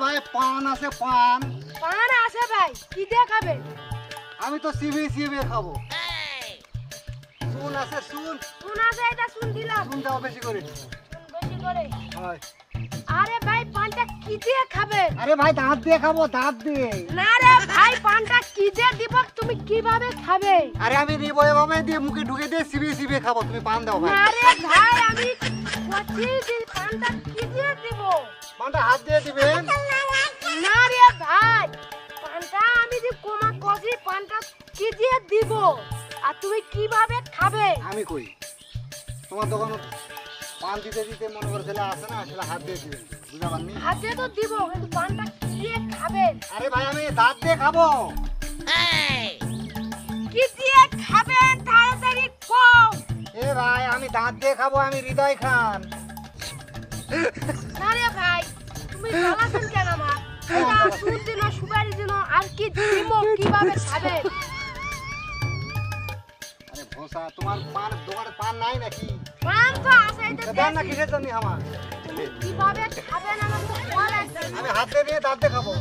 ভাই পান আছে পান। পান আছে ভাই, কি দিয়ে খাবে? আমি তো চিবিয়ে খাবো। চুন আছে চুন। চুন আছে, এটা চুন দিলাম। চুন দাও বেশি করে। বেশি করে। হয়। আরে ভাই পানটা কি দিয়ে খাবে? আরে ভাই দাঁত দিয়ে খাবো, দাঁত দিয়ে। না রে ভাই, পানটা কি দিয়ে দিব, তুমি কিভাবে খাবে? আরে আমি নিবো এভাবে দিয়ে মুখে ঢুকে দিয়ে চিবিয়ে খাবো, তুমি পান দাও ভাই। না রে ভাই, আমি বলছি যে পানটা কি দিয়ে দিব? পানটা হাত দিয়ে দিবেন। না রে ভাই, পানটা আমি যে কোমা কষি পানটা কি দিয়ে দিব আর তুমি কিভাবে খাবে? আমি কই তোমার দোকানে পান দিতে দিতে মনে করে ছেলে আসে না, আসলে হাত দিয়ে দিবেন, বুঝা পারনি? হাত দিয়ে তো দিব, কিন্তু পানটা কি দিয়ে খাবেন? আরে ভাই আমি দাঁত দিয়ে খাবো। কি দিয়ে খাবেন তাড়াতাড়ি কও। এ ভাই আমি দাঁত দিয়ে খাবো, আমি হৃদয় খান। না রে ভাই, তুমি জ্বালাছেন কেন আমার? এটা সুদ দিন, সুপারি দিন, আর কি দিব, কিভাবে খাবে? আরে ভোসা তোমার পান দোকানে পান নাই নাকি? পান তো আছে, এটা দেন না দেশি। কিসের জন্য আমার? তুমি কিভাবে খাবেন আমার তো বলেন। আমি হাত দিয়ে দাঁত দিয়ে খাবো।